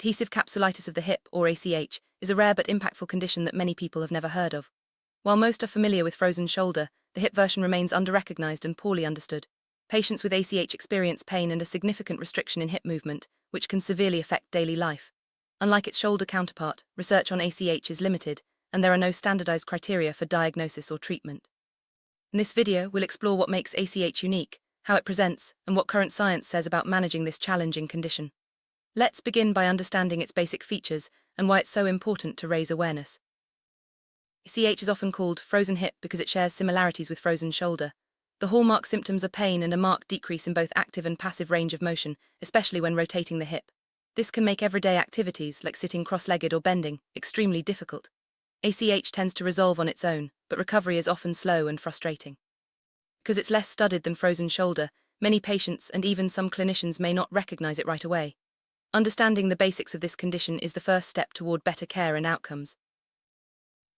Adhesive capsulitis of the hip, or ACH, is a rare but impactful condition that many people have never heard of. While most are familiar with frozen shoulder, the hip version remains underrecognized and poorly understood. Patients with ACH experience pain and a significant restriction in hip movement, which can severely affect daily life. Unlike its shoulder counterpart, research on ACH is limited, and there are no standardized criteria for diagnosis or treatment. In this video, we'll explore what makes ACH unique, how it presents, and what current science says about managing this challenging condition. Let's begin by understanding its basic features and why it's so important to raise awareness. ACH is often called frozen hip because it shares similarities with frozen shoulder. The hallmark symptoms are pain and a marked decrease in both active and passive range of motion, especially when rotating the hip. This can make everyday activities, like sitting cross-legged or bending, extremely difficult. ACH tends to resolve on its own, but recovery is often slow and frustrating. Because it's less studied than frozen shoulder, many patients and even some clinicians may not recognize it right away. Understanding the basics of this condition is the first step toward better care and outcomes.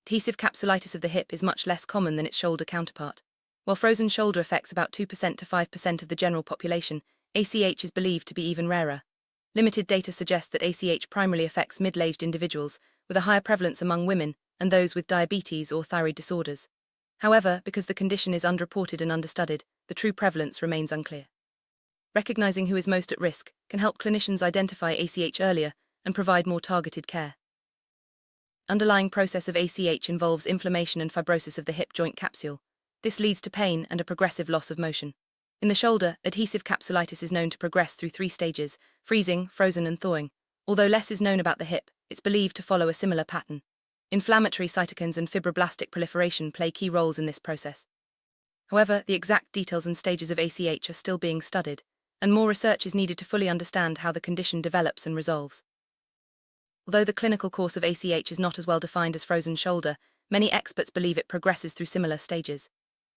Adhesive capsulitis of the hip is much less common than its shoulder counterpart. While frozen shoulder affects about 2% to 5% of the general population, ACH is believed to be even rarer. Limited data suggest that ACH primarily affects middle-aged individuals, with a higher prevalence among women and those with diabetes or thyroid disorders. However, because the condition is underreported and understudied, the true prevalence remains unclear. Recognizing who is most at risk can help clinicians identify ACH earlier and provide more targeted care. Underlying process of ACH involves inflammation and fibrosis of the hip joint capsule. This leads to pain and a progressive loss of motion. In the shoulder, adhesive capsulitis is known to progress through 3 stages: freezing, frozen, and thawing. Although less is known about the hip, it's believed to follow a similar pattern. Inflammatory cytokines and fibroblastic proliferation play key roles in this process. However, the exact details and stages of ACH are still being studied, and more research is needed to fully understand how the condition develops and resolves. Although the clinical course of ACH is not as well defined as frozen shoulder, many experts believe it progresses through similar stages.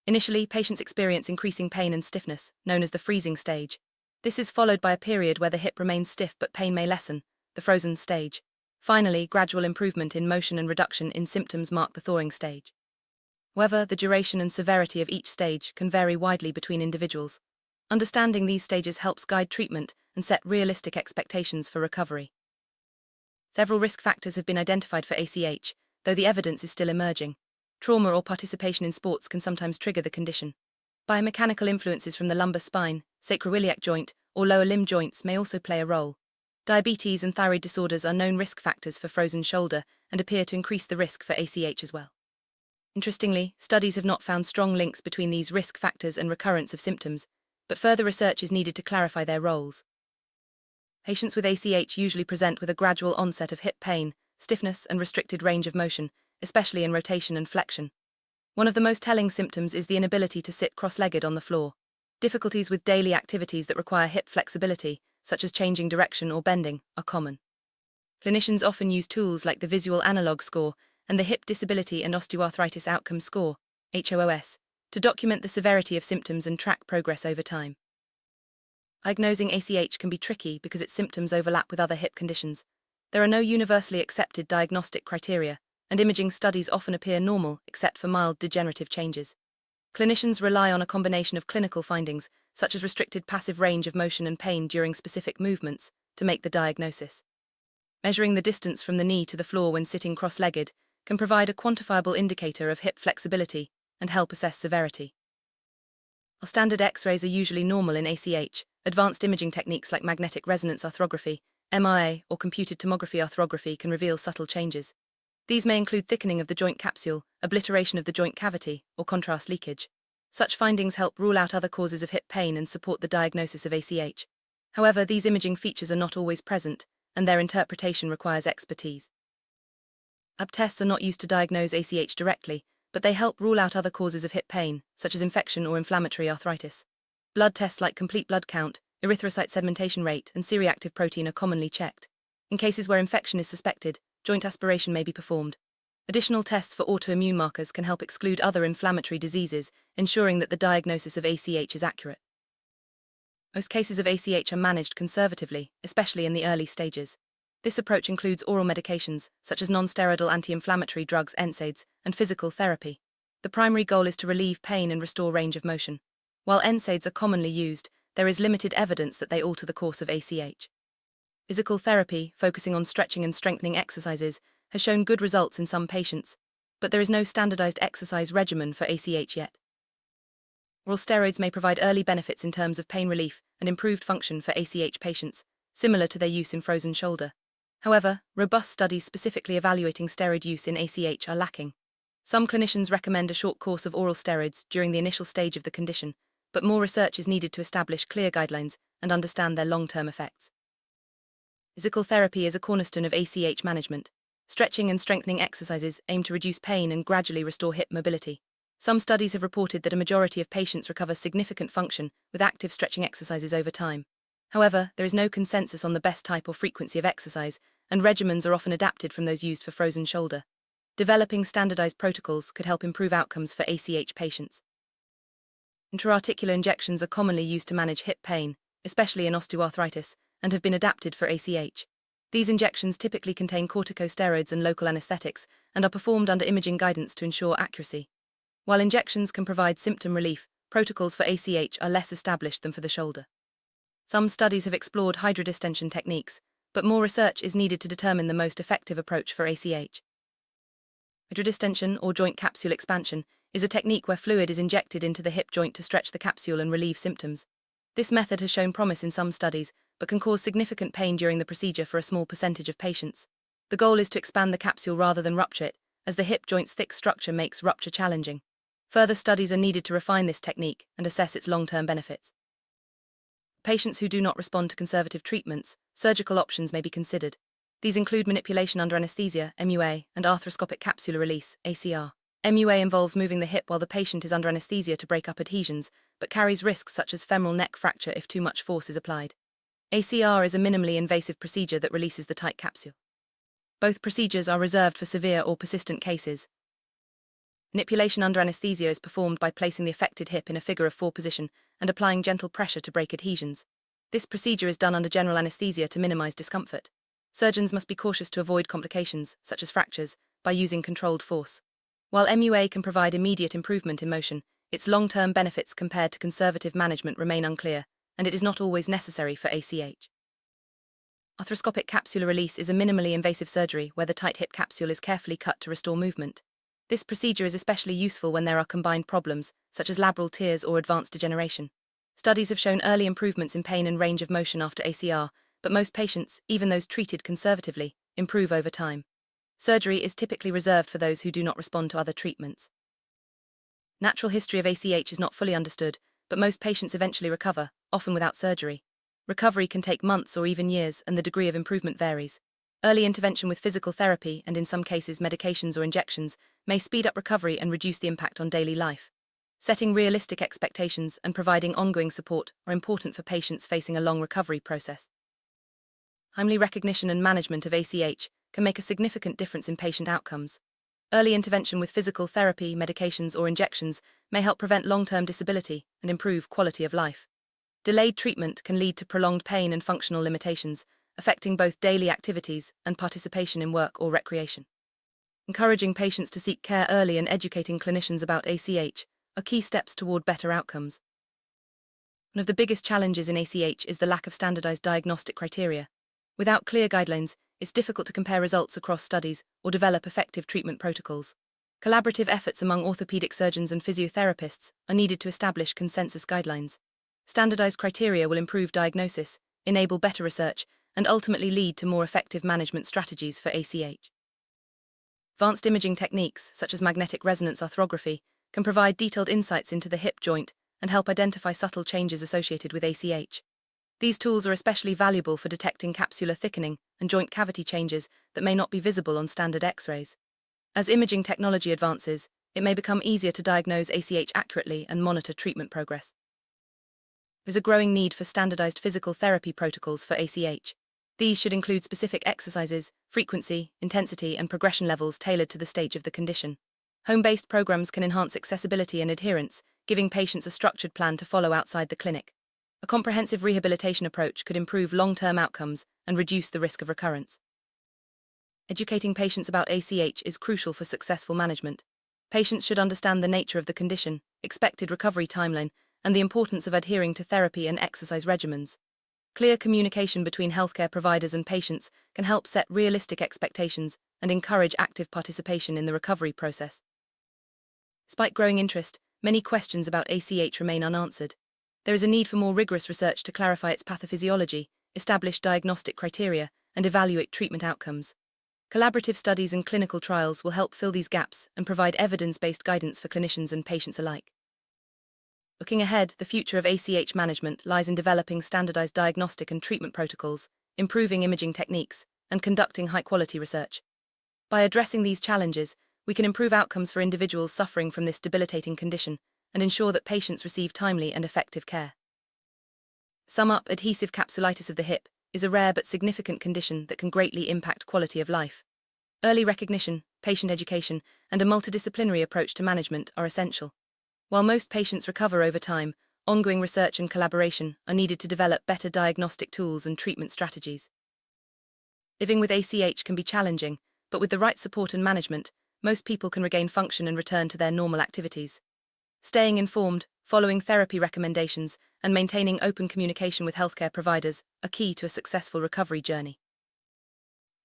Initially, patients experience increasing pain and stiffness, known as the freezing stage. This is followed by a period where the hip remains stiff but pain may lessen, the frozen stage. Finally, gradual improvement in motion and reduction in symptoms mark the thawing stage. However, the duration and severity of each stage can vary widely between individuals. Understanding these stages helps guide treatment and set realistic expectations for recovery. Several risk factors have been identified for ACH, though the evidence is still emerging. Trauma or participation in sports can sometimes trigger the condition. Biomechanical influences from the lumbar spine, sacroiliac joint, or lower limb joints may also play a role. Diabetes and thyroid disorders are known risk factors for frozen shoulder and appear to increase the risk for ACH as well. Interestingly, studies have not found strong links between these risk factors and recurrence of symptoms, but further research is needed to clarify their roles. Patients with ACH usually present with a gradual onset of hip pain, stiffness, and restricted range of motion, especially in rotation and flexion. One of the most telling symptoms is the inability to sit cross-legged on the floor. Difficulties with daily activities that require hip flexibility, such as changing direction or bending, are common. Clinicians often use tools like the Visual Analog Score and the Hip Disability and Osteoarthritis Outcome Score, HOOS, to document the severity of symptoms and track progress over time. Diagnosing ACH can be tricky because its symptoms overlap with other hip conditions. There are no universally accepted diagnostic criteria, and imaging studies often appear normal except for mild degenerative changes. Clinicians rely on a combination of clinical findings, such as restricted passive range of motion and pain during specific movements, to make the diagnosis. Measuring the distance from the knee to the floor when sitting cross-legged can provide a quantifiable indicator of hip flexibility and help assess severity. While standard X-rays are usually normal in ACH, advanced imaging techniques like magnetic resonance arthrography, MRA, or computed tomography arthrography can reveal subtle changes. These may include thickening of the joint capsule, obliteration of the joint cavity, or contrast leakage. Such findings help rule out other causes of hip pain and support the diagnosis of ACH. However, these imaging features are not always present, and their interpretation requires expertise. Lab tests are not used to diagnose ACH directly, but they help rule out other causes of hip pain, such as infection or inflammatory arthritis. Blood tests like complete blood count, erythrocyte sedimentation rate, and C-reactive protein are commonly checked. In cases where infection is suspected, joint aspiration may be performed. Additional tests for autoimmune markers can help exclude other inflammatory diseases, ensuring that the diagnosis of ACH is accurate. Most cases of ACH are managed conservatively, especially in the early stages. This approach includes oral medications, such as non-steroidal anti-inflammatory drugs, NSAIDs, and physical therapy. The primary goal is to relieve pain and restore range of motion. While NSAIDs are commonly used, there is limited evidence that they alter the course of ACH. Physical therapy, focusing on stretching and strengthening exercises, has shown good results in some patients, but there is no standardized exercise regimen for ACH yet. Oral steroids may provide early benefits in terms of pain relief and improved function for ACH patients, similar to their use in frozen shoulder. However, robust studies specifically evaluating steroid use in ACH are lacking. Some clinicians recommend a short course of oral steroids during the initial stage of the condition, but more research is needed to establish clear guidelines and understand their long-term effects. Physical therapy is a cornerstone of ACH management. Stretching and strengthening exercises aim to reduce pain and gradually restore hip mobility. Some studies have reported that a majority of patients recover significant function with active stretching exercises over time. However, there is no consensus on the best type or frequency of exercise, and regimens are often adapted from those used for frozen shoulder. Developing standardized protocols could help improve outcomes for ACH patients. Intra-articular injections are commonly used to manage hip pain, especially in osteoarthritis, and have been adapted for ACH. These injections typically contain corticosteroids and local anesthetics and are performed under imaging guidance to ensure accuracy. While injections can provide symptom relief, protocols for ACH are less established than for the shoulder. Some studies have explored hydrodistension techniques, but more research is needed to determine the most effective approach for ACH. Hydrodistension, or joint capsule expansion, is a technique where fluid is injected into the hip joint to stretch the capsule and relieve symptoms. This method has shown promise in some studies, but can cause significant pain during the procedure for a small percentage of patients. The goal is to expand the capsule rather than rupture it, as the hip joint's thick structure makes rupture challenging. Further studies are needed to refine this technique and assess its long-term benefits. Patients who do not respond to conservative treatments, surgical options may be considered. These include manipulation under anesthesia, MUA, and arthroscopic capsular release, ACR. MUA involves moving the hip while the patient is under anesthesia to break up adhesions, but carries risks such as femoral neck fracture if too much force is applied. ACR is a minimally invasive procedure that releases the tight capsule. Both procedures are reserved for severe or persistent cases. Manipulation under anesthesia is performed by placing the affected hip in a figure-of-4 position and applying gentle pressure to break adhesions. This procedure is done under general anesthesia to minimize discomfort. Surgeons must be cautious to avoid complications, such as fractures, by using controlled force. While MUA can provide immediate improvement in motion, its long-term benefits compared to conservative management remain unclear, and it is not always necessary for ACH. Arthroscopic capsular release is a minimally invasive surgery where the tight hip capsule is carefully cut to restore movement. This procedure is especially useful when there are combined problems, such as labral tears or advanced degeneration. Studies have shown early improvements in pain and range of motion after ACR, but most patients, even those treated conservatively, improve over time. Surgery is typically reserved for those who do not respond to other treatments. Natural history of ACH is not fully understood, but most patients eventually recover, often without surgery. Recovery can take months or even years, and the degree of improvement varies. Early intervention with physical therapy, and in some cases medications or injections, may speed up recovery and reduce the impact on daily life. Setting realistic expectations and providing ongoing support are important for patients facing a long recovery process. Timely recognition and management of ACH can make a significant difference in patient outcomes. Early intervention with physical therapy, medications, or injections may help prevent long-term disability and improve quality of life. Delayed treatment can lead to prolonged pain and functional limitations, affecting both daily activities and participation in work or recreation. Encouraging patients to seek care early and educating clinicians about ACH are key steps toward better outcomes. One of the biggest challenges in ACH is the lack of standardized diagnostic criteria. Without clear guidelines, it's difficult to compare results across studies or develop effective treatment protocols. Collaborative efforts among orthopedic surgeons and physiotherapists are needed to establish consensus guidelines. Standardized criteria will improve diagnosis, enable better research, and ultimately lead to more effective management strategies for ACH. Advanced imaging techniques, such as magnetic resonance arthrography, can provide detailed insights into the hip joint and help identify subtle changes associated with ACH. These tools are especially valuable for detecting capsular thickening and joint cavity changes that may not be visible on standard X-rays. As imaging technology advances, it may become easier to diagnose ACH accurately and monitor treatment progress. There is a growing need for standardized physical therapy protocols for ACH. These should include specific exercises, frequency, intensity, and progression levels tailored to the stage of the condition. Home-based programs can enhance accessibility and adherence, giving patients a structured plan to follow outside the clinic. A comprehensive rehabilitation approach could improve long-term outcomes and reduce the risk of recurrence. Educating patients about ACH is crucial for successful management. Patients should understand the nature of the condition, expected recovery timeline, and the importance of adhering to therapy and exercise regimens. Clear communication between healthcare providers and patients can help set realistic expectations and encourage active participation in the recovery process. Despite growing interest, many questions about ACH remain unanswered. There is a need for more rigorous research to clarify its pathophysiology, establish diagnostic criteria, and evaluate treatment outcomes. Collaborative studies and clinical trials will help fill these gaps and provide evidence-based guidance for clinicians and patients alike. Looking ahead, the future of ACH management lies in developing standardized diagnostic and treatment protocols, improving imaging techniques, and conducting high-quality research. By addressing these challenges, we can improve outcomes for individuals suffering from this debilitating condition and ensure that patients receive timely and effective care. Sum up, adhesive capsulitis of the hip is a rare but significant condition that can greatly impact quality of life. Early recognition, patient education, and a multidisciplinary approach to management are essential. While most patients recover over time, ongoing research and collaboration are needed to develop better diagnostic tools and treatment strategies. Living with ACH can be challenging, but with the right support and management, most people can regain function and return to their normal activities. Staying informed, following therapy recommendations, and maintaining open communication with healthcare providers are key to a successful recovery journey.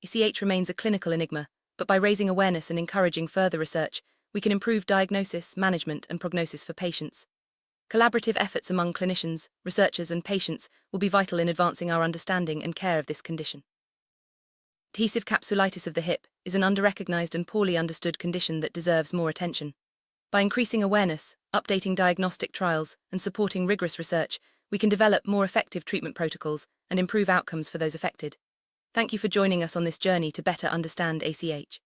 ACH remains a clinical enigma, but by raising awareness and encouraging further research, we can improve diagnosis, management, and prognosis for patients. Collaborative efforts among clinicians, researchers, and patients will be vital in advancing our understanding and care of this condition. Adhesive capsulitis of the hip is an underrecognized and poorly understood condition that deserves more attention. By increasing awareness, updating diagnostic trials, and supporting rigorous research, we can develop more effective treatment protocols and improve outcomes for those affected. Thank you for joining us on this journey to better understand ACH.